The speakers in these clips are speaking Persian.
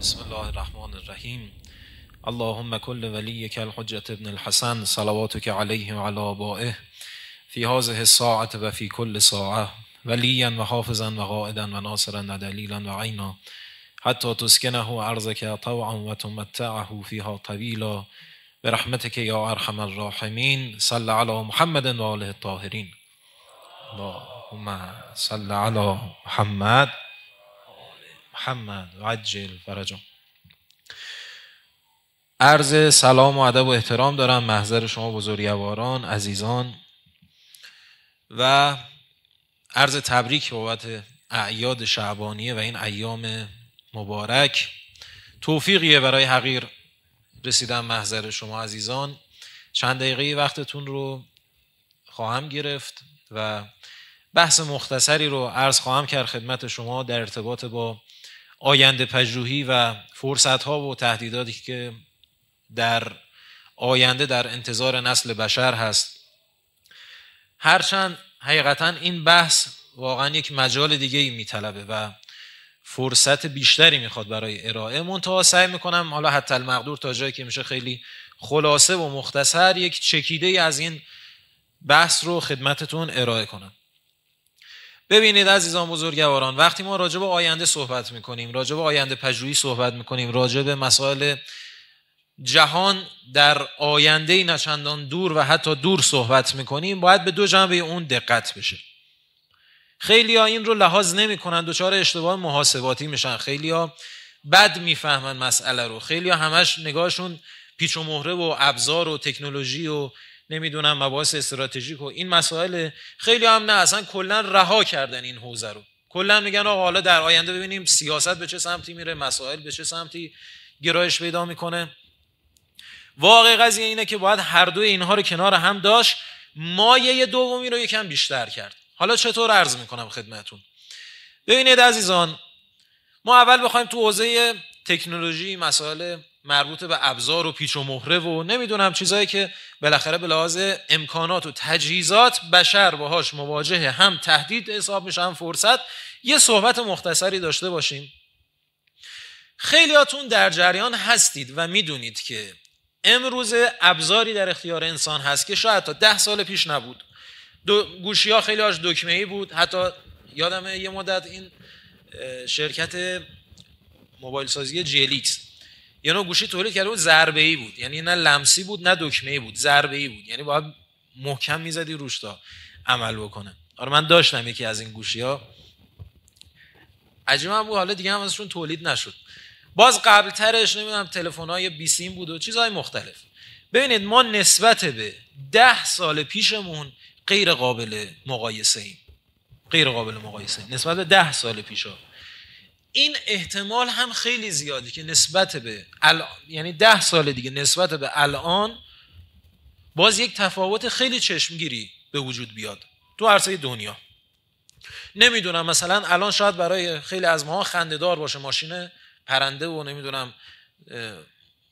بسم الله الرحمن الرحیم. اللهم كل وليك الحجة ابن الحسن صلواتك عليه وعلى آبائه في هذه الساعة وفي كل ساعة وليا وحافظا وقائدا وناصرا ودليلا وعينا حتى تسكنه أرضك طوعا وتمتعه فيها طويلا برحمتك يا أرحم الراحمين. صل على محمد وآله الطاهرين. اللهم صل على محمد و عجل فرجهم. عرض سلام و ادب و احترام دارم محضر شما بزرگواران عزیزان و عرض تبریک بابت اعیاد شعبانیه و این ایام مبارک. توفیقیه برای حقیر رسیدن محضر شما عزیزان. چند دقیقه وقتتون رو خواهم گرفت و بحث مختصری رو عرض خواهم کرد خدمت شما در ارتباط با آینده پژوهی و فرصت‌ها و تهدیداتی که در آینده در انتظار نسل بشر هست. هرچند حقیقتاً این بحث واقعاً یک مجال دیگه‌ای میطلبه و فرصت بیشتری میخواد برای ارائه. منتها سعی میکنم حالا حتی المقدور تا جایی که میشه خیلی خلاصه و مختصر یک چکیده‌ای از این بحث رو خدمتتون ارائه کنم. ببینید عزیزان بزرگواران، وقتی ما راجع به آینده صحبت میکنیم، راجع به آینده پژوهی صحبت میکنیم، راجع به مسائل جهان در آینده نچندان دور و حتی دور صحبت میکنیم، باید به دو جنبه اون دقت بشه. خیلی‌ها این رو لحاظ نمیکنن، دچار اشتباه محاسباتی میشن، خیلی‌ها بد میفهمن مسئله رو، خیلی‌ها همش نگاهشون پیچ و مهره و ابزار و تکنولوژی و نمیدونم مباحث استراتژیک و این مسائل. خیلی هم نه، اصلا کلا رها کردن این حوزه رو. کلا میگن آقا حالا در آینده ببینیم سیاست به چه سمتی میره، مسائل به چه سمتی گرایش پیدا میکنه. واقع قضیه اینه که باید هر دوی اینها رو کنار هم داشت، مایه دومی رو یکم بیشتر کرد. حالا چطور عرض میکنم خدمتتون؟ ببینید عزیزان، ما اول بخوایم تو حوزه تکنولوژی، مسائل مربوط به ابزار و پیچ و مهره و نمیدونم چیزایی که بالاخره به لحاظ امکانات و تجهیزات بشر باهاش مواجهه، هم تهدید حساب میشه هم فرصت، یه صحبت مختصری داشته باشیم. خیلیاتون در جریان هستید و میدونید که امروز ابزاری در اختیار انسان هست که شاید تا 10 سال پیش نبود. گوشی ها خیلی هاش دکمه‌ای بود. حتی یادمه یه مدت این شرکت موبایل سازی جلیکس یه نوع گوشی تولید کرده بود، ضربه‌ای بود، یعنی نه لمسی بود نه دکمه‌ای بود، ضربه‌ای بود، یعنی باید محکم میزدی روش تا عمل بکنه. آره من داشتم یکی از این گوشی‌ها، عجیبم بود، حالا دیگه هم ازشون تولید نشد. باز قبل ترش نمیدونم تلفن‌های بی سیم بود و چیزهای مختلف. ببینید ما نسبت به 10 سال پیشمون غیر قابل مقایسه ایم. غیر قابل مقایسه نسبت به 10 سال پیشا. این احتمال هم خیلی زیاده که نسبت به یعنی 10 سال دیگه نسبت به الان باز یک تفاوت خیلی چشمگیری به وجود بیاد تو عرصه دنیا. نمیدونم مثلا الان شاید برای خیلی از ما خنده‌دار باشه ماشین پرنده و نمیدونم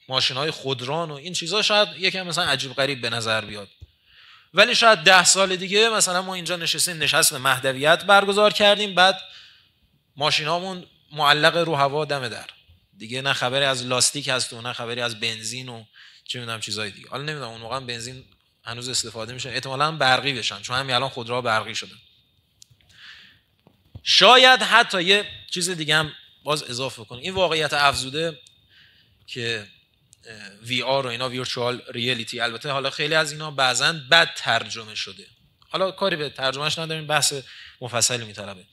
ماشین‌های خودران و این چیزا شاید یکم مثلا عجیب غریب به نظر بیاد، ولی شاید 10 سال دیگه مثلا ما اینجا نشست مهدویت برگزار کردیم، بعد ماشینامون معلق رو هوا دم در، دیگه نه خبری از لاستیک هست و نه خبری از بنزین و چه میدونم چیزای دیگه. حالا نمیدونم اون موقع بنزین هنوز استفاده میشه، احتمالاً برقی بشن چون همین الان خودروها برقی شده. شاید حتی یه چیز دیگه هم باز اضافه کنیم، این واقعیت افزوده که وی آر و اینا، ویرچوال ریالیتی، البته حالا خیلی از اینا بعضاً بد ترجمه شده، حالا کاری به ترجمهش نداریم، بحث مفصلی میطلبه.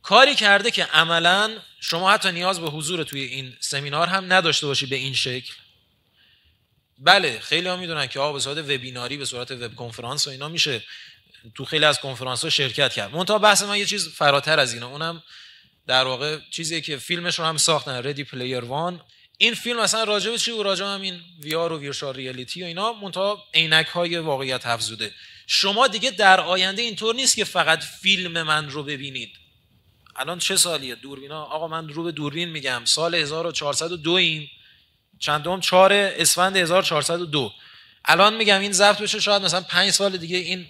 کاری کرده که عملاً شما حتی نیاز به حضور توی این سمینار هم نداشته باشی به این شکل. بله خیلی ها میدونن که به صورت وبیناری، به صورت وب کنفرانس و اینا میشه تو خیلی از کنفرانس ها شرکت کرد. منتها بحث من یه چیز فراتر از اینه، اونم در واقع چیزیه که فیلمش رو هم ساختن، ردی پلیر وان. این فیلم مثلا راجع به چی بود؟ راجع به همین وی آر و ویرچوال ریالیتی و اینا، منتها عینک های واقعیت افزوده. شما دیگه در آینده اینطور نیست که فقط فیلم من رو ببینید. الان چه سالیه دوربینا؟ آقا من رو به دوربین میگم، سال 1402 ایم، چندم 4 اسفند 1402. الان میگم این ضبط بشه، شاید مثلا 5 سال دیگه این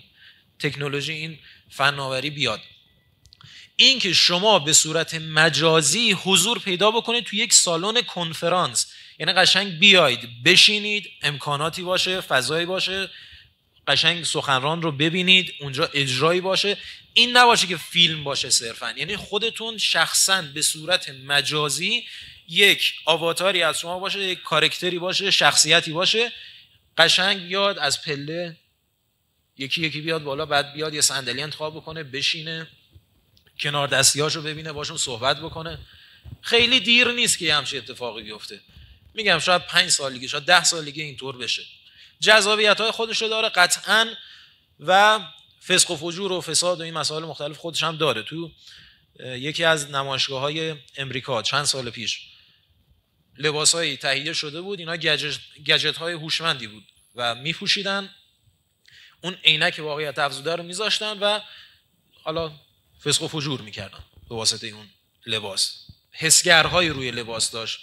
تکنولوژی، این فناوری بیاد. این که شما به صورت مجازی حضور پیدا بکنید توی یک سالن کنفرانس، یعنی قشنگ بیاید بشینید، امکاناتی باشه، فضایی باشه، قشنگ سخنران رو ببینید، اونجا اجرایی باشه، این نباشه که فیلم باشه صرفا. یعنی خودتون شخصا به صورت مجازی یک آواتاری از شما باشه، یک کاراکتری باشه، شخصیتی باشه، قشنگ بیاد از پله یکی یکی بیاد بالا، بعد بیاد یه صندلی انتخاب بکنه بشینه، کنار دستیاشو ببینه، باشون صحبت بکنه. خیلی دیر نیست که همچین اتفاقی بیفته. میگم شاید 5 سالگی، شاید 10 سالگی اینطور بشه. جذابیت‌های خودش رو داره قطعاً، و فسق و فجور و فساد و این مسائل مختلف خودش هم داره. تو یکی از نمایشگاه‌های امریکا چند سال پیش لباسایی تهیه شده بود، اینا گجت‌های هوشمندی بود و میپوشیدن، اون عینک واقعیت افزوده رو میذاشتن و حالا فسق و فجور میکردن به واسطه اون لباس. حسگرهای روی لباس داشت.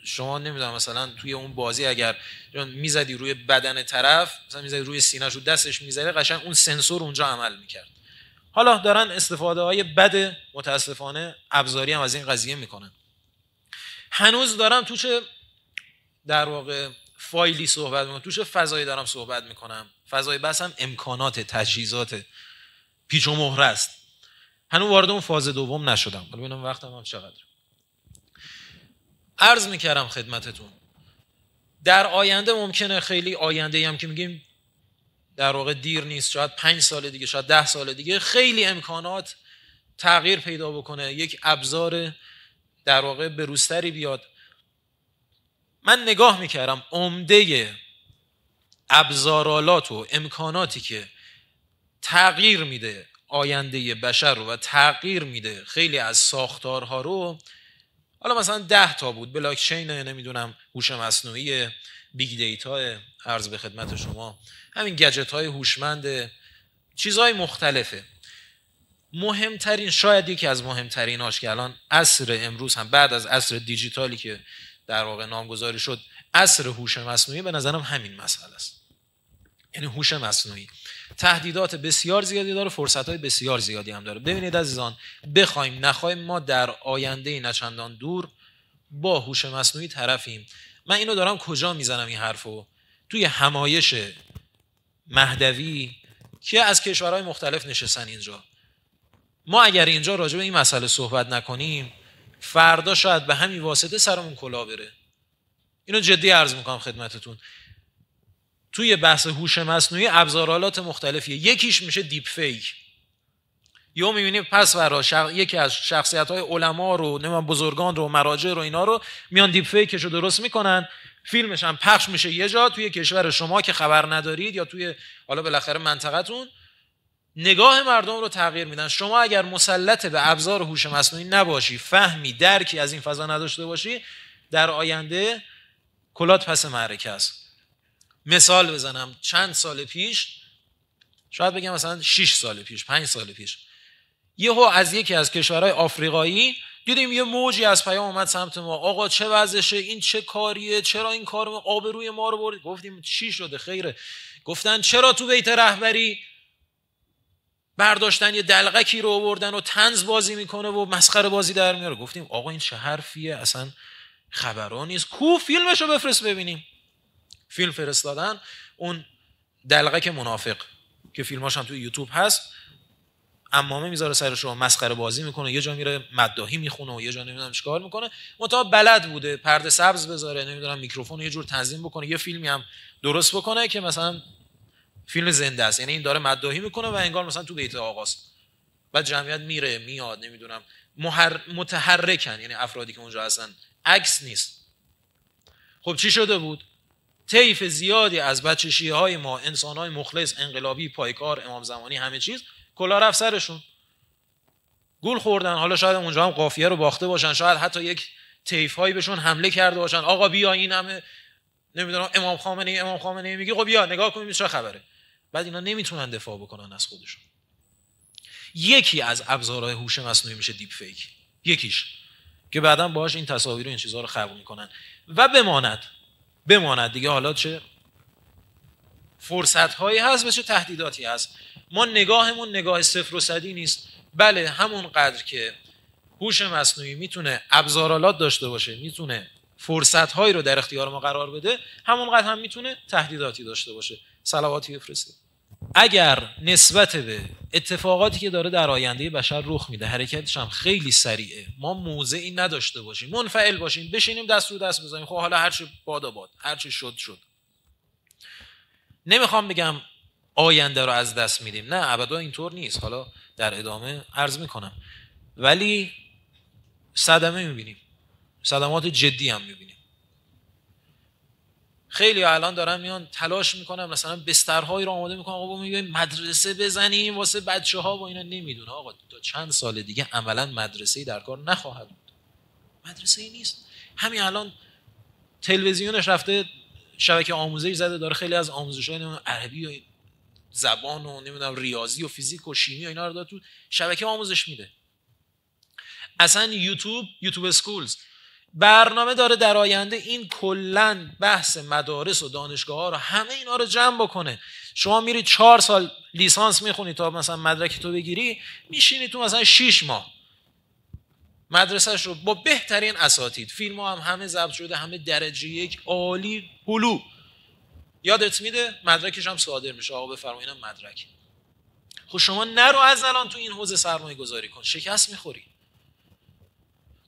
شما نمیدونم مثلا توی اون بازی اگر میزدی روی بدن طرف، مثلا میزدی روی سینه‌ش، رو دستش میزدی، قشنگ اون سنسور اونجا عمل میکرد. حالا دارن استفاده های بد متاسفانه ابزاری هم از این قضیه میکنن. هنوز دارم تو چه در واقع فایلی صحبت میکنم، تو چه فضایی دارم صحبت میکنم. فضای بحثم امکانات، تجهیزات، پیچ و مهره است. هنوز وارد اون فاز دوم نشدم. حالا ببینم وقتم هم چقدر. عرض میکردم خدمتتون در آینده ممکنه، خیلی آینده‌ای هم که میگیم در واقع دیر نیست، شاید 5 سال دیگه، شاید 10 سال دیگه، خیلی امکانات تغییر پیدا بکنه، یک ابزار در واقع بروزتری بیاد. من نگاه میکردم عمده ابزارالات و امکاناتی که تغییر میده آینده بشر رو و تغییر میده خیلی از ساختارها رو، حالا مثلا 10 تا بود، بلاکچین، نمیدونم هوش مصنوعی، بیگ دیتا، عرض به خدمت شما همین گجت های هوشمند، چیزهای مختلفه. مهمترین، شاید یکی از مهمتریناش که الان عصر امروز هم بعد از عصر دیجیتالی که در واقع نامگذاری شد، عصر هوش مصنوعی، به نظرم همین مسئله است. یعنی هوش مصنوعی تهدیدات بسیار زیادی داره، فرصت‌های بسیار زیادی هم داره. ببینید عزیزان، بخوایم نخوایم ما در آینده نچندان دور با هوش مصنوعی طرفیم. من اینو دارم کجا میزنم این حرفو؟ توی همایش مهدوی که از کشورهای مختلف نشستن اینجا. ما اگر اینجا راجع به این مسئله صحبت نکنیم، فردا شاید به همین واسطه سرمون کلاه بره. اینو جدی عرض میکنم خدمتتون. توی بحث هوش مصنوعی ابزارالات مختلفیه. یکیش میشه دیپ فیک. یا میبینیم پس برا یکی از شخصیت‌های علما رو، نمیدونم بزرگان رو، مراجع رو، اینا رو میان دیپ فیکش رو درست میکنن، فیلمش هم پخش میشه یه جا توی کشور شما که خبر ندارید، یا توی حالا بالاخره منطقتون، نگاه مردم رو تغییر میدن. شما اگر مسلط به ابزار هوش مصنوعی نباشی، فهمی، درکی از این فضا نداشته باشی، در آینده کلات پس معرکه است. مثال بزنم، چند سال پیش، شاید بگم مثلا 6 سال پیش، 5 سال پیش، یهو از یکی از کشورهای آفریقایی دیدیم یه موجی از پیام اومد سمت ما. آقا چه وضعشه؟ این چه کاریه؟ چرا این کارو آبروی ما رو برد؟ گفتیم چی شده؟ خیره. گفتن چرا تو بیت رهبری برداشتن یه دلغکی رو آوردن و طنز بازی میکنه و مسخره بازی در میاره. گفتیم آقا این چه حرفیه؟ اصلا خبران نیست. کو فیلمشو بفرست ببینیم. فیلم فرستادن، اون دلغک منافق که فیلماش هم توی یوتیوب هست، عمامه میذاره سرش رو، مسخره بازی میکنه، یه جا میره مداحی میخونه و یه جا نمیدونم چیکار میکنه. متأ بلد بوده پرده سبز بذاره، نمیدونم میکروفون یه جور تنظیم بکنه، یه فیلمی هم درست بکنه که مثلا فیلم زنده است. یعنی این داره مداحی میکنه و انگار مثلا تو بیت آقاست. بعد جمعیت میره میاد، نمیدونم متحرکن، یعنی افرادی که اونجا هستن، عکس نیست. خب چی شده بود؟ طیف زیادی از بچه شیعه های ما، انسان های مخلص، انقلابی، پایکار، امام زمانی، همه چیز، کلا رفت سرشون، گول خوردن. حالا شاید اونجا هم قافیه رو باخته باشن، شاید حتی یک طیف هایی بهشون حمله کرده باشن. آقا بیا این همه نمیدونم امام خامنه‌ای میگه، خب بیا نگاه کنیم چه خبره. بعد اینا نمیتونن دفاع بکنن از خودشون. یکی از ابزارهای هوش مصنوعی میشه دیپ فیک، یکیش که بعداً باهاش این تصاویر و این چیزا رو خلق میکنن و بماند دیگه. حالا چه فرصت هایی هست و چه تهدیداتی هست. ما نگاهمون نگاه صفر و صدی نیست. بله همون قدر که هوش مصنوعی میتونه ابزارالات داشته باشه، میتونه فرصت‌هایی رو در اختیار ما قرار بده، همونقدر هم میتونه تهدیداتی داشته باشه. صلواتی بفرسته. اگر نسبت به اتفاقاتی که داره در آینده بشر رخ میده حرکتش هم خیلی سریعه، ما موضعی نداشته باشیم، منفعل باشیم، بشینیم دست رو دست بزنیم خب حالا هر چه باد هر چه شد. نمیخوام بگم آینده رو از دست میدیم، نه ابدا اینطور نیست، حالا در ادامه عرض میکنم، ولی صدمه میبینیم، صدمات جدی هم میبینیم. خیلی الان دارن میان تلاش میکنن مثلا بسترهایی رو آماده میکنن، آقا میگیم مدرسه بزنیم واسه بچه‌ها و اینا. نمیدونه آقا تا چند سال دیگه عملا مدرسه‌ای در کار نخواهد بود، مدرسه‌ای نیست. همین الان تلویزیونش رفته شبکه آموزشی زده، داره خیلی از آموزش‌های عربی و زبان و نمیدونم ریاضی و فیزیک و شیمی و اینا رو داره تو شبکه آموزش میده. اصلا یوتیوب اسکولز برنامه داره در آینده این کلن بحث مدارس و دانشگاه‌ها رو همه اینا رو جمع بکنه. شما میری 4 سال لیسانس میخونی تا مثلا مدرک تو بگیری، میشینی تو مثلا 6 ماه مدرسهش رو با بهترین اساتید، فیلم‌ها هم همه ضبط شده، همه درجه 1 عالی هلو یادت میده، مدرکش هم صادر میشه، آقا بفرمایید مدرک. خب شما نرو از الان تو این حوزه سرمایه گذاری کن، شکست میخوری.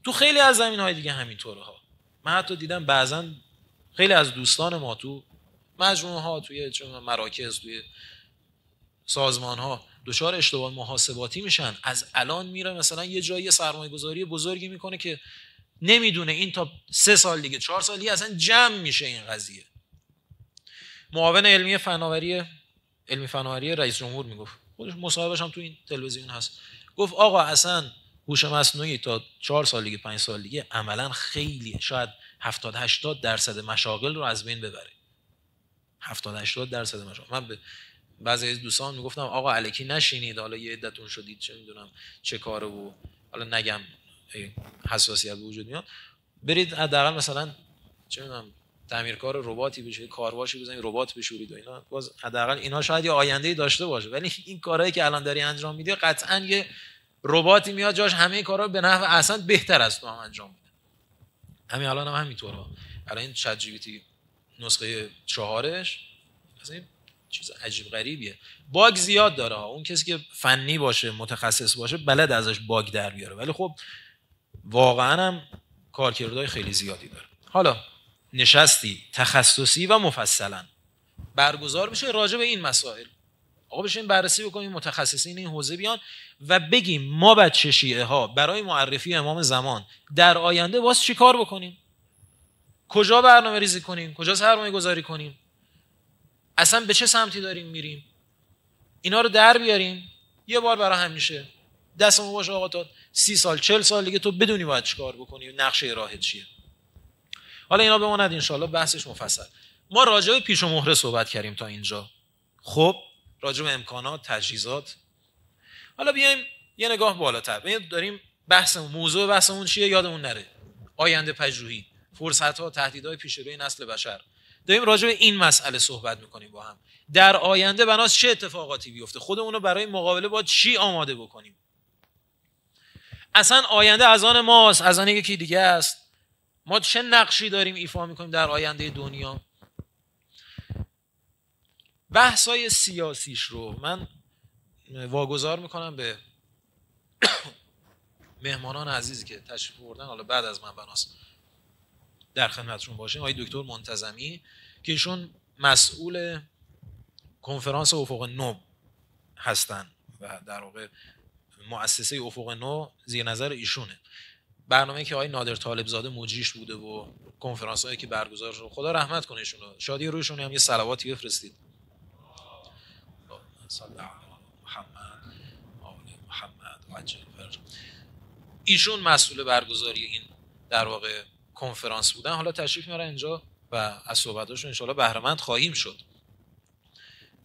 تو خیلی از زمینهای دیگه همینطوره ها. من حتی دیدم بعضا خیلی از دوستان ما تو مجموعه ها، توی مراکز، توی سازمان ها دچار اشتباه محاسباتی میشن. از الان میره مثلا یه جایی سرمایه گذاری بزرگی میکنه که نمیدونه این تا 3 سال دیگه 4 سال دیگه اصلا جمع میشه این قضیه. معاون علمی فناوری رئیس جمهور میگفت، خودش مصاحبهش هم تو این تلویزیون هست، گفت آقا اصلا هوش مصنوعی تا 4 سال دیگه 5 سال دیگه عملا خیلی شاید 70-80% مشاغل رو از بین ببره. 70-80% مشاغل. من به بعضی از دوستان میگفتم آقا الکی نشینید، حالا یه عدتون شدید چه میدونم چه کاره و حالا نگم حساسیت به وجود میاد، برید حداقل مثلا چه میدونم تعمیرکار رباتی بشه، کارواشی بزنید ربات بشورید و اینا، باز حداقل اینا شاید یه آینده‌ای داشته باشه. ولی این کارهایی که الان داری انجام میدی قطعاً یه رباتی میاد جاش همه کارا به نحو احسن بهتر از تو هم انجام میده. همین الان هم همینطوره. الان این چت جی پی تی نسخه 4ش مثلا چیز عجیب غریبیه، باگ زیاد داره. اون کسی که فنی باشه متخصص باشه بلد ازش باگ در بیاره، ولی خب واقعا هم کارکردهای خیلی زیادی داره. حالا نشستی تخصصی و مفصلا برگزار بشه راجع به این مسائل، آقا بشین بررسی بکنیم، متخصصین این حوزه بیان و بگیم ما بچه شیعه ها برای معرفی امام زمان در آینده باز چی کار بکنیم، کجا برنامه ریزی کنیم، کجا سرمایه گذاری کنیم، اصلا به چه سمتی داریم میریم، اینا رو در بیاریم یه بار برای همیشه. دستمون باشه آقا تا 30 سال 40 سال دیگه تو بدونی باید چی کار بکنی و نقشه راهت چیه. حالا اینا بماند انشالله بحثش مفصل. ما راجع به پیش و مهره صحبت کردیم تا اینجا. خب راجع به امکانات، تجهیزات. حالا بیایم یه نگاه بالاتر. داریم موضوع بحثمون چیه؟ یادمون نره. آینده پژوهی، فرصت‌ها، تهدیدهای پیش روی نسل بشر. داریم راجع به این مسئله صحبت می‌کنیم با هم. در آینده بناس چه اتفاقاتی بیفته؟ خودمون رو برای مقابله با چی آماده بکنیم؟ اصلا آینده از آن ماست، از آن یکی دیگه است. ما چه نقشی داریم ایفا می‌کنیم در آینده دنیا؟ بحث‌های سیاسیش رو من واگذار میکنم به مهمانان عزیزی که تشریف آوردن، حالا بعد از من بناس در خدمتشون باشیم. آقای دکتر منتظمی که ایشون مسئول کنفرانس افق نو هستن و در واقع مؤسسه افق نو زیر نظر ایشونه. برنامه‌ای که آقای نادر طالب زاده مجریش بوده و کنفرانس‌هایی که برگزار شده، خدا رحمت کنه ایشونو، شادی رویشون هم یه صلواتی بفرستید. ایشون مسئول برگزاری این در واقع کنفرانس بودن. حالا تشریف میارن اینجا و از صحبتاشون انشالله بهره مند خواهیم شد.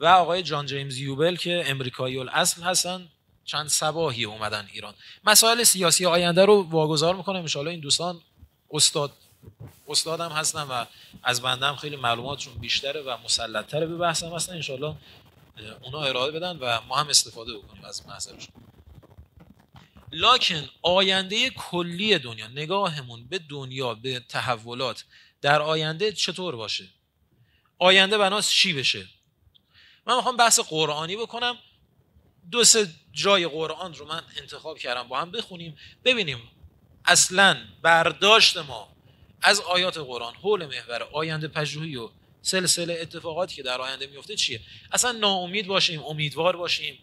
و آقای جان جیمز یوبل که امریکایی الاصل هستن، چند صباحی اومدن ایران. مسائل سیاسی آینده رو واگذار میکنم انشالله. این دوستان استادم هستن و از بنده هم خیلی معلوماتشون بیشتره و مسلط‌تره به بحثم هستن، انشالله اونا ارائه بدن و ما هم استفاده بکنیم از محضرشون. لکن آینده کلی دنیا، نگاهمون به دنیا، به تحولات در آینده چطور باشه؟ آینده بناس چی بشه؟ من میخوام بحث قرآنی بکنم. 2-3 جای قرآن رو من انتخاب کردم با هم بخونیم، ببینیم اصلا برداشت ما از آیات قرآن حول محور آینده پژوهی و سلسله اتفاقاتی که در آینده میفته چیه. اصلا ناامید باشیم، امیدوار باشیم،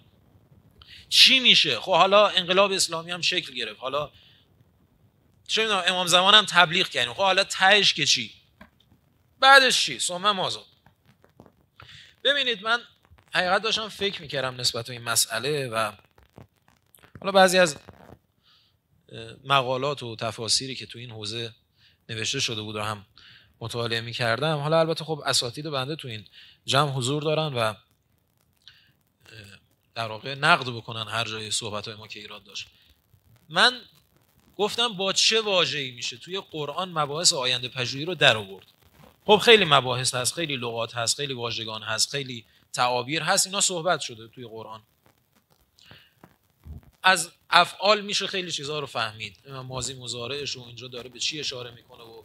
چی میشه؟ خب حالا انقلاب اسلامی هم شکل گرفت، حالا چه میدونم امام زمان هم تبلیغ کردیم، خب حالا تهش که چی؟ بعدش چی؟ ثم ماذا؟ ببینید من حقیقت داشتم فکر میکردم نسبت به این مسئله و حالا بعضی از مقالات و تفاسیری که تو این حوزه نوشته شده بود و هم مطالعه میکردم. حالا البته خب اساتید بنده تو این جمع حضور دارن و در واقع نقد بکنن هر جای صحبت‌های ما که ایراد داشت. من گفتم با چه واژه‌ای میشه توی قرآن مباحث آینده پژوهی رو در آورد. خب خیلی مباحث هست، خیلی لغات هست، خیلی واژگان هست، خیلی تعابیر هست، اینا صحبت شده توی قرآن. از افعال میشه خیلی چیزها رو فهمید، ماضی مضارعش و اینجا داره به چی اشاره میکنه و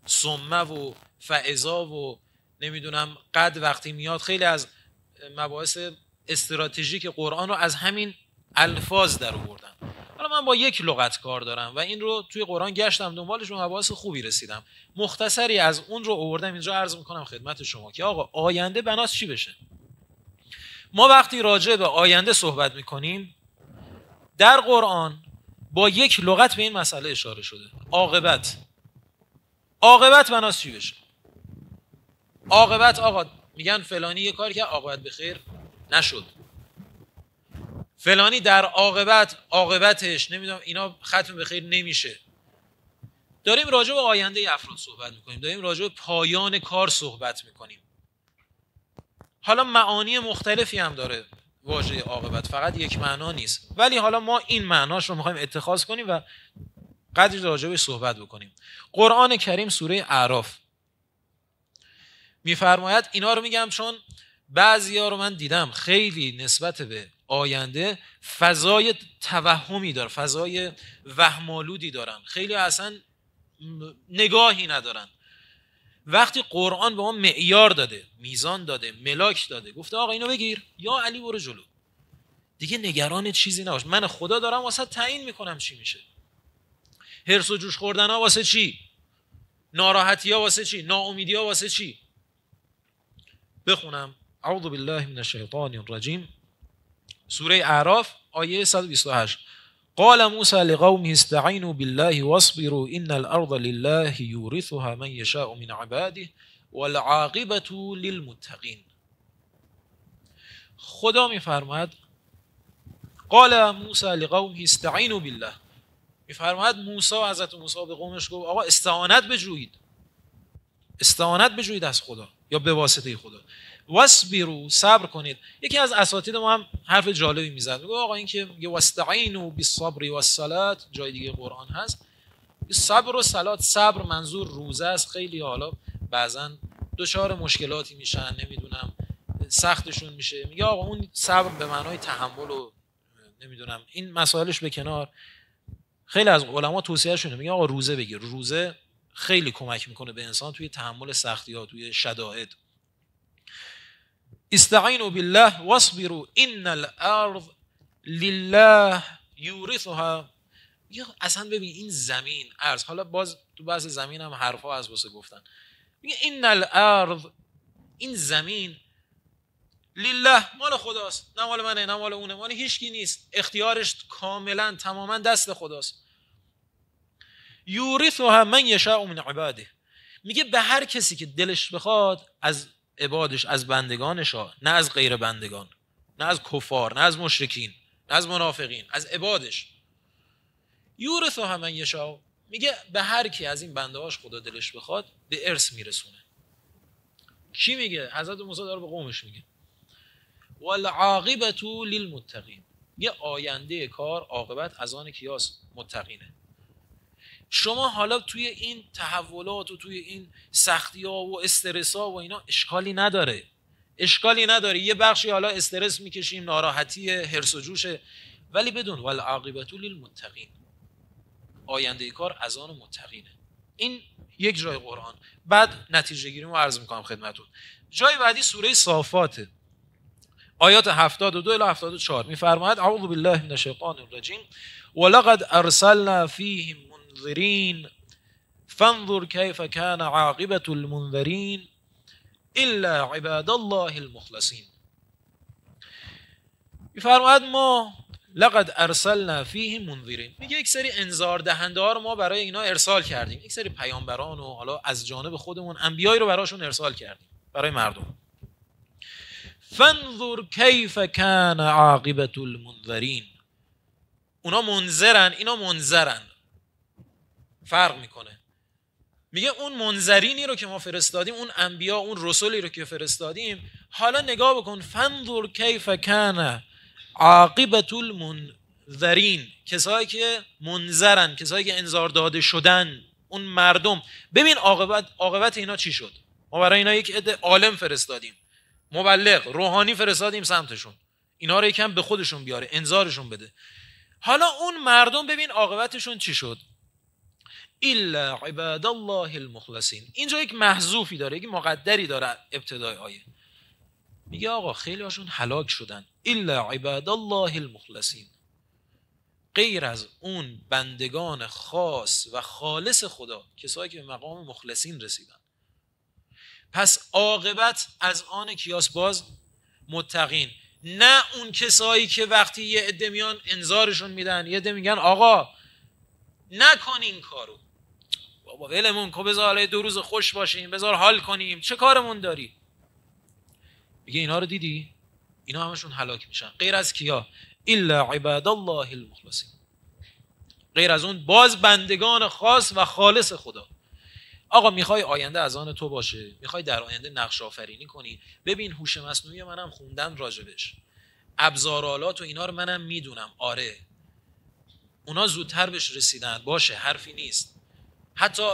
ثم و فاذا و نمیدونم قد وقتی میاد. خیلی از مباحث استراتژیک قرآن رو از همین الفاظ در آوردن. حالا من با یک لغت کار دارم و این رو توی قرآن گشتم دنبالش و مباحث خوبی رسیدم. مختصری از اون رو آوردم اینجا عرض میکنم خدمت شما که آقا آینده بناس چی بشه. ما وقتی راجع به آینده صحبت میکنیم در قرآن با یک لغت به این مسئله اشاره شده، عاقبت. عاقبت بناس چی بشه؟ عاقبت آقا میگن فلانی یه کاری که عاقبت به خیر نشد، فلانی در عاقبتش نمیدونم اینا ختم به خیر نمیشه. داریم راجع به آینده افراد صحبت میکنیم، داریم راجع به پایان کار صحبت میکنیم. حالا معانی مختلفی هم داره واژه عاقبت، فقط یک معنا نیست، ولی حالا ما این معناش رو میخوایم اتخاذ کنیم و قدری راجع بهش صحبت بکنیم. قرآن کریم سوره اعراف میفرماید، اینا رو میگم چون بعضیا رو من دیدم خیلی نسبت به آینده فضای توهمی داره، فضای وهم‌آلودی دارن، خیلی اصلا نگاهی ندارن. وقتی قرآن به ما معیار داده، میزان داده، ملاک داده، گفته آقا اینو بگیر یا علی برو جلو، دیگه نگران چیزی نباش، من خدا دارم واسه تعیین میکنم چی میشه. هرس و جوش خوردن ها واسه چی؟ ناراحتی ها واسه چی؟ ناامیدی ها واسه چی؟ بخونم اعوذ بالله من الشیطان الرجیم، سوره اعراف آیه 128. قال موسى لقومه استعینوا بالله واصبروا ان الارض لله یورثها من یشاء من عباده والعاقبة للمتقین. خدا میفرماید قال موسى لقومه استعینوا بالله، میفرماید موسی، حضرت موسی به قومش گفت آقا استعانت بجویید از خدا یا به واسطه خدا. واصبروا، صبر کنید. یکی از اساتید ما هم حرف جالبی میزد، میگه آقا این که میگه واستعینوا بالصبر والصلاه، جای دیگه قرآن هست صبر و صلات، صبر منظور روزه است. خیلی حالا بعضا دچار مشکلاتی میشن، نمیدونم سختشون میشه، میگه آقا اون صبر به معنای تحمل و نمیدونم این مسائلش به کنار. خیلی از علما توصیه‌شونه میگه آقا روزه بگیر، روزه خیلی کمک میکنه به انسان توی تحمل سختی‌ها، توی شدائد. استعینوا بالله واصبروا ان الارض لله یورثها. اصلا ببین این زمین، ارض، حالا باز تو بحث زمین هم حرفا از واسه گفتن، میگه ان الارض، این زمین لله، مال خداست، نه مال منه، نه مال اونه، مال هیچکی نیست، اختیارش کاملا تماما دست خداست. یورثها من یشاء من عباده، میگه به هر کسی که دلش بخواد از عبادش، از بندگانش ها، نه از غیر بندگان، نه از کفار، نه از مشرکین، نه از منافقین، از عبادش. یورثها من یشاء، میگه به هر کی از این بنده هاش خدا دلش بخواد به ارث میرسونه. کی میگه؟ حضرت موسی داره به قومش میگه والعاقبة للمتقین، یه آینده کار، عاقبت از آن کیاست؟ متقینه. شما حالا توی این تحولات و توی این سختی ها و استرس ها و اینا اشکالی نداره. یه بخشی حالا استرس میکشیم، ناراحتی، هرس و جوشه، ولی بدون والعاقبة للمتقین، آینده کار از آن متقینه. این یک جای قرآن. بعد نتیجه گیری رو عرض میکنم خدمتتون. جای بعدی سوره صافات آیات 72 الی 74 میفرماید اعوذ بالله من الشیطان الرجیم ولقد ارسلنا فیهم منذرین فانظر کیف کان عاقبة المنذرین الا عباد الله المخلصین. میفرماید ما لقد ارسلنا فیهم منذرین، میگه یک سری انذار دهنده ها رو ما برای اینا ارسال کردیم، یک سری پیامبران و حالا از جانب خودمون انبیایی رو براشون ارسال کردیم برای مردم. فانظر کیف کان عاقبة المنذرین، اونا منذرن اینا منذرن، فرق میکنه. میگه اون منذرینی رو که ما فرستادیم، اون انبیا، اون رسولی رو که فرستادیم، حالا نگاه بکن فانظر کیف کان عاقبة المنذرین، کسایی که منذرن، کسایی که انذار داده شدن، اون مردم، ببین عاقبت اینا چی شد. ما برای اینا یک عده عالم فرستادیم، مبلغ روحانی فرستادیم سمتشون، اینا رو یکم به خودشون بیاره، انذارشون بده. حالا اون مردم ببین عاقبتشون چی شد. الا عباد الله المخلصین. اینجا یک محذوفی داره، یک مقدری داره ابتدای آیه. میگه آقا خیلی هاشون هلاک شدن. الا عباد الله المخلصین، غیر از اون بندگان خاص و خالص خدا، کسایی که به مقام مخلصین رسیدن. پس عاقبت از آن کیاس باز متقین، نه اون کسایی که وقتی یه عده میان انذارشون میدن، یه عده میگن آقا نکن این کارو، بابا ولمون کو، بذار 2 روز خوش باشیم، بذار حال کنیم، چه کارمون داری. میگه اینا رو دیدی، اینا همشون هلاک میشن. غیر از کیا؟ الا عباد الله المخلصین، غیر از اون باز بندگان خاص و خالص خدا. آقا میخوای آینده از آن تو باشه، میخوای در آینده نقش آفرینی کنی، ببین هوش مصنوعی منم خوندم راجبش، ابزارآلات و اینا رو منم میدونم، آره اونا زودتر بهش رسیدن، باشه حرفی نیست. حتی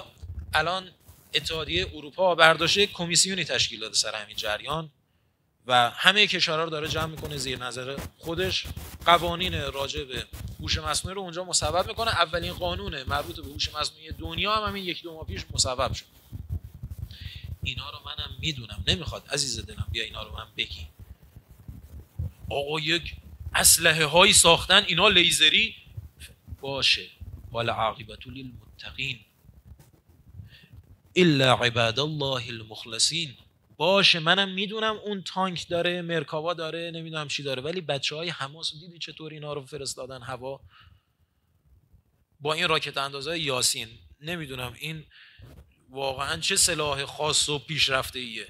الان اتحادیه اروپا برداشته کمیسیونی تشکیل داده سر همین جریان و همه کشورها رو داره جمع میکنه زیر نظر خودش، قوانین راجع به هوش مصنوعی رو اونجا مصوب میکنه. اولین قانون مربوط به هوش مصنوعی دنیا هم همین 1-2 ماه پیش مصوب شد. اینا رو منم میدونم، نمیخواد عزیز دلم بیا اینا رو من بگی. آقا یک اسلحه هایی ساختن اینا لیزری، باشه والعاقبة للمتقین الا عباد الله المخلصین، باشه منم میدونم اون تانک داره، مرکاوا داره، نمیدونم چی داره، ولی بچهای حماس دیدی چطور اینا رو فرستادن هوا با این راکت اندازهای یاسین. نمیدونم این واقعا چه سلاح خاص و پیشرفته ایه.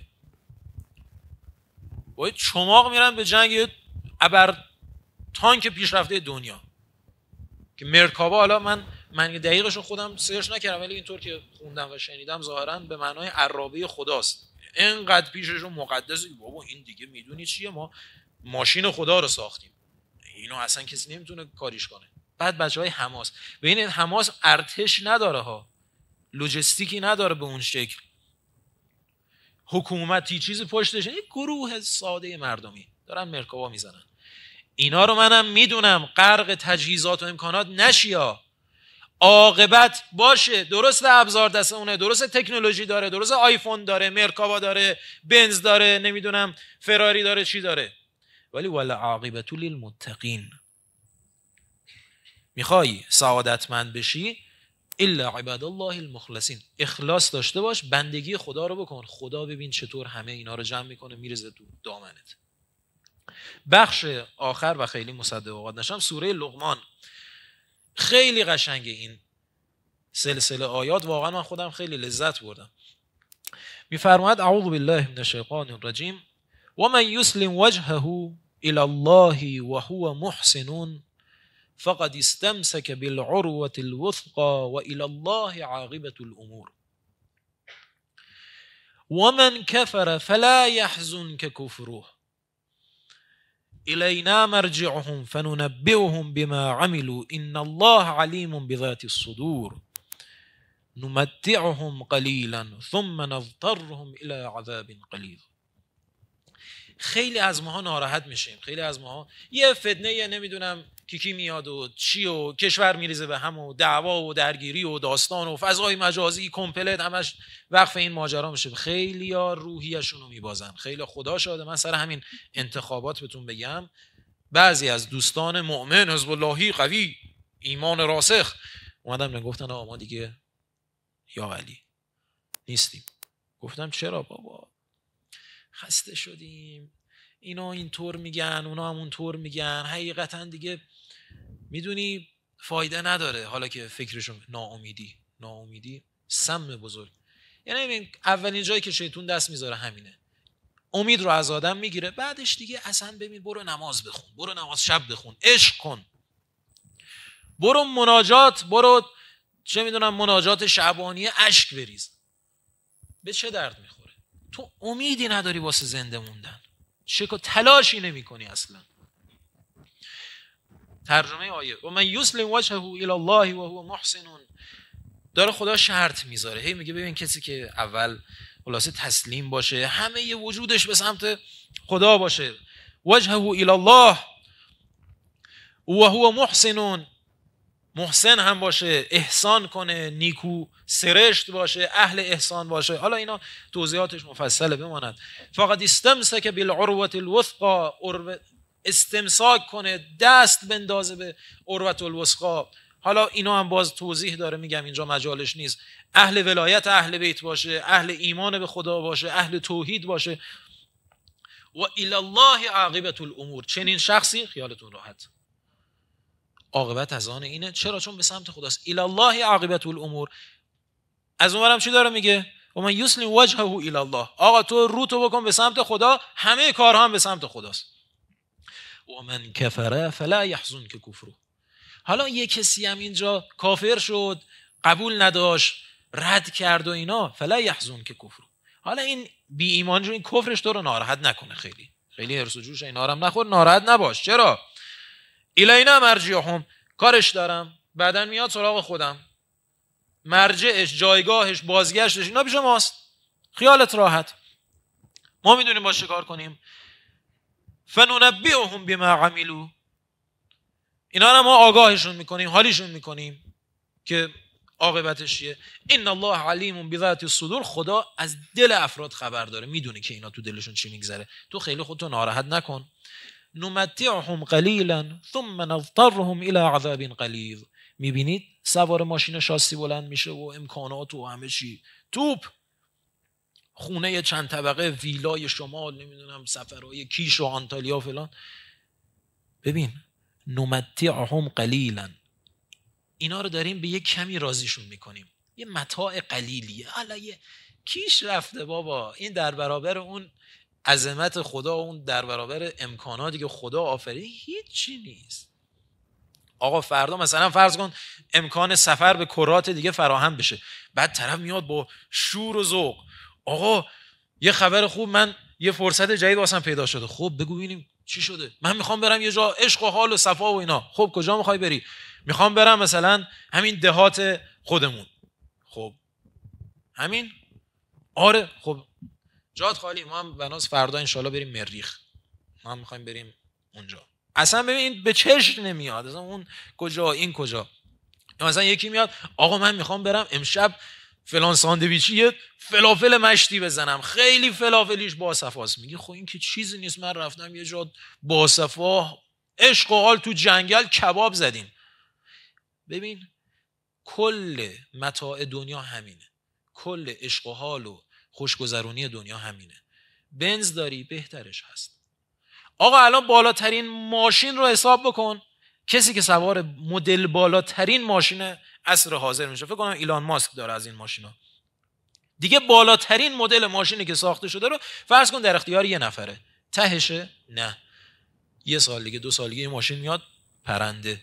باید چماق میرن به جنگ ابر تانک پیشرفته دنیا که مرکاوا، حالا من دقیقش رو خودم سرچ نکردم ولی اینطور که خوندم و شنیدم ظاهرا به معنای عرابه خداست. اینقدر پیششون مقدسه بابا این دیگه میدونی چیه، ما ماشین خدا رو ساختیم، اینو اصلا کسی نمیتونه کاریش کنه. بعد بچهای حماس، ببینید حماس ارتش نداره ها، لوجستیکی نداره به اون شکل، حکومتی چیزی پشتش، یک گروه ساده مردمی دارن مرکاوا میزنن. اینا رو منم میدونم، غرق تجهیزات و امکانات نشیا، عاقبت باشه درست ابزار دست اونه، درست تکنولوژی داره، درست آیفون داره، مرکاوا داره، بنز داره، نمیدونم فراری داره، چی داره، ولی والعاقبة للمتقین. میخوای سعادتمند بشی الا عباد الله المخلصین، اخلاص داشته باش، بندگی خدا رو بکن، خدا ببین چطور همه اینا رو جمع میکنه میرزه تو دامنت. بخش آخر و خیلی مصدق اوقات نشم، سوره لقمان. خیلی قشنگه این سلسله آیات، واقعا من خودم خیلی لذت بردم. میفرماید اعوذ بالله من الشیطان الرجیم و من یسلم وجهه الی الله و هو محسن فقد استمسك بالعروة الوثقى و الی الله عاقبة الامور و من کفر فلا يحزنك كفره الینا مرجعهم فننبئهم بما عملوا ان الله علیم بذات الصدور نمتعهم قلیلا ثم نضطرهم الى عذاب قلیل. خیلی از ماها ناراحت میشیم، خیلی از ماها یه فتنه نمیدونم کی میاد و چی و کشور میریزه به هم و دعوا و درگیری و داستان و فضای مجازی کمپلت همش وقف این ماجرا میشه. خیلی ها روحیشون رو میبازن. خیلی خدا شاده من سر همین انتخابات بهتون بگم بعضی از دوستان مؤمن حزب اللهی قوی ایمان راسخ اومدن گفتن آقا ما دیگه یا علی نیستیم. گفتم چرا بابا؟ خسته شدیم، اینا اینطور میگن اونا هم اونطور میگن، حقیقتا دیگه میدونی فایده نداره. حالا که فکرشون ناامیدی سم بزرگ. یعنی اولین جایی که شیطون دست میذاره همینه، امید رو از آدم میگیره، بعدش دیگه اصلا ببین برو نماز بخون، برو نماز شب بخون، عشق کن، برو مناجات، برو چه میدونم مناجات شعبانیه اشک بریز. به چه درد میخوره؟ تو امیدی نداری واسه زنده موندن، چه تلاشی نمی کنی اصلا. ترجمه آیه و من یسلم وجهه الی الله و هو محسن، داره خدا شرط میذاره، هی میگه ببین کسی که اول خلاصه تسلیم باشه، همه ی وجودش به سمت خدا باشه، وجهه الی الله و هو محسن، محسن هم باشه، احسان کنه، نیکو سرشت باشه، اهل احسان باشه. حالا اینا توضیحاتش مفصله بماند. فقط استمسک بالعروة الوثقا، استمساک کنه، دست بندازه به عروة الوثقا. حالا اینا هم باز توضیح داره، میگم اینجا مجالش نیست. اهل ولایت اهل بیت باشه، اهل ایمان به خدا باشه، اهل توحید باشه. و الی الله عاقبة الامور، چنین شخصی خیالتون راحت عاقبت از آن اینه. چرا؟ چون به سمت خداست. الی الله عاقبة الامور. از اونورم چی داره میگه؟ و من یسلم وجهه الی الله، آقا تو رو تو بکن به سمت خدا، همه کارها هم به سمت خداست. و من کفر فلا یحزنک کفره. حالا یه کسی هم اینجا کافر شد، قبول نداشت، رد کرد و اینا، فلا یحزنک کفره. حالا این بی ایمان جو این کفرش تو رو ناراحت نکنه، خیلی هرس و جوش اینا رو هم نخور، ناراحت نباش. چرا؟ الینا مرجعهم، کارش دارم، بعدن میاد سراغ خودم، مرجعش، جایگاهش، بازگشتش اینا پیش ماست، خیالت راحت. ما میدونیم باشه کار کنیم. فننبئهم بما عملوا، اینا رو ما آگاهشون میکنیم، حالیشون میکنیم که عاقبتش چیه. ان الله علیم بذات الصدور، خدا از دل افراد خبر داره، میدونه که اینا تو دلشون چی میگذره. تو خیلی خودتو ناراحت نکن. نمتعهم قلیلا ثم نضطرهم الى عذاب غلیظ. میبینید سوار ماشین شاسی بلند میشه و امکانات و همه چی توپ، خونه چند طبقه، ویلای شمال، نمیدونم سفرهای کیش و آنتالیا فلان. ببین نمتعهم قلیلا، اینا رو داریم به یه کمی راضیشون میکنیم، یه متاع قلیلیه. حالا یه کیش رفته بابا، این در برابر اون عظمت خدا، اون در برابر امکاناتی که خدا آفرید هیچی نیست. آقا فردا مثلا فرض کن امکان سفر به کرات دیگه فراهم بشه، بعد طرف میاد با شور و ذوق، آقا یه خبر خوب، من یه فرصت جدید واسم پیدا شده. خب بگو ببینیم چی شده؟ من میخوام برم یه جا عشق و حال و صفا و اینا. خب کجا میخوای بری؟ میخوام برم مثلا همین دهات خودمون. خب همین؟ آره خب جات خالی، ما هم بناس فردا انشالله بریم مریخ، ما هم میخوایم بریم اونجا. اصلا ببین به چشم نمیاد اصلا اون کجا این کجا. مثلا یکی میاد آقا من میخوام برم امشب فلان ساندویچی یه فلافل مشتی بزنم، خیلی فلافلیش باصفاست. میگه خب این که چیزی نیست، من رفتم یه جا باصفا عشق و حال تو جنگل کباب زدیم. ببین کل متاع دنیا همینه، کل عشق و حال و خوشگذرونی دنیا همینه. بنز داری بهترش هست. آقا الان بالاترین ماشین رو حساب بکن، کسی که سوار مدل بالاترین ماشین عصر حاضر میشه، فکر کنم ایلان ماسک داره از این ماشینا دیگه، بالاترین مدل ماشینی که ساخته شده رو فرض کن در اختیار یه نفره، تهشه نه یه سال دیگه 2 سال دیگه این ماشین میاد پرنده.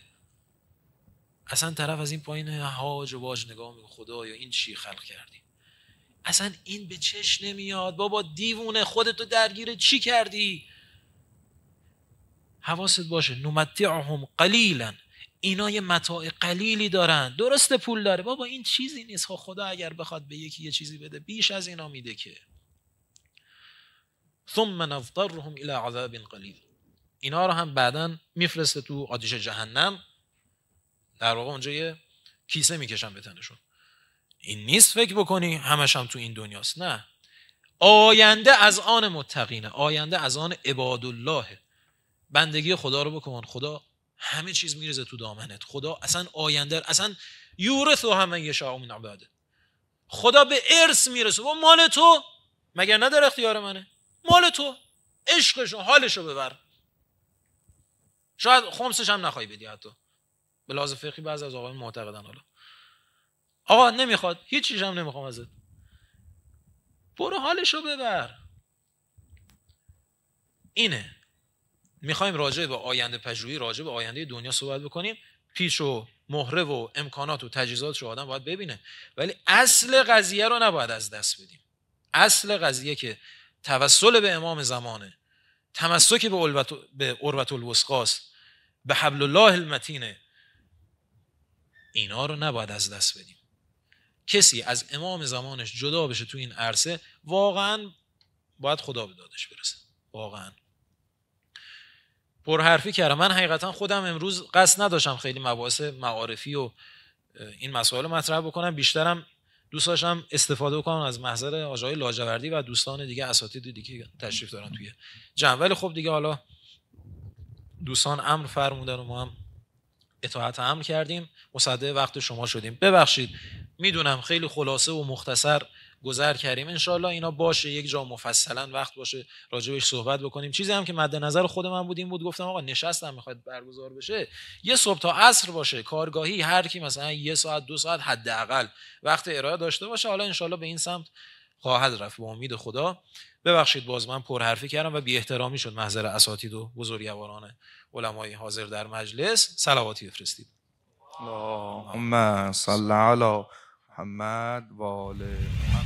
اصلا طرف از این پایین هاج و باج نگاه میکنه، خدایا این چی خلق کردی؟ اصلا این به چش نمیاد. بابا دیوونه، خودتو درگیر چی کردی؟ حواست باشه. نمتعهم قلیلا، اینا یه متاع قلیلی دارن، درسته پول داره بابا، این چیزی نیست. خدا اگر بخواد به یکی یه چیزی بده بیش از اینا میده که. ثم نضطرهم الی عذاب غلیظ. اینا رو هم بعداً میفرسته تو آتش جهنم، در واقع اونجا یه کیسه میکشن به تنشون. این نیست فکر بکنی همش هم تو این دنیاست، نه. آینده از آن متقینه، آینده از آن عبادالله. بندگی خدا رو بکن، خدا همه چیز میرزه تو دامنت. خدا اصلا آینده، اصلا یورث و همه یشاء من عباده، خدا به ارث میرسه و مال تو، مگر نه در اختیار منه؟ مال تو، عشقشو حالشو ببر. شاید خمسش هم نخوای بدی، حتی به لحاظ فقهی بعضی از آقایون معتقدن حالا آقا نمیخواد، هیچ چیزی هم نمیخوام ازت، برو حالشو ببر. اینه میخوایم راجع به آینده پژوهی، راجع به آینده دنیا صحبت بکنیم. پیش و مهره و امکانات و تجهیزاتش آدم باید ببینه، ولی اصل قضیه رو نباید از دست بدیم. اصل قضیه که توسل به امام زمانه، تمسک به عروة الوثقی، به حبل الله المتین، اینا رو نباید از دست بدیم. کسی از امام زمانش جدا بشه تو این عرصه، واقعا باید خدا به دادش برسه. واقعا پرحرفی کردم. من حقیقتا خودم امروز قصد نداشتم خیلی مباحث معارفی و این مسائل مطرح بکنم، بیشترم دوست داشتم استفاده بکنم از محضر آقای لاجوردی و دوستان دیگه، اساتید دیگه تشریف دارن توی جمع. ولی خب دیگه حالا دوستان امر فرمودن و ما هم اطاعت امر کردیم، مصدق وقت شما شدیم. ببخشید، میدونم خیلی خلاصه و مختصر گذر کردیم. انشالله اینا باشه یک جا مفصلا وقت باشه راجبش صحبت بکنیم. چیزی هم که مد نظر خود من بود این بود، گفتم آقا نشستم میخواد برگزار بشه، یه صبح تا عصر باشه، کارگاهی، هر کی مثلا 1 ساعت 2 ساعت حداقل وقت ارائه داشته باشه. حالا انشالله به این سمت خواهد رفت با امید خدا. ببخشید باز من پرحرفی کردم و بی احترامی شد محضر اساتید و بزرگواران علمای حاضر در مجلس. صلواتی بفرستید. اللهم صل علی محمد و آل محمد.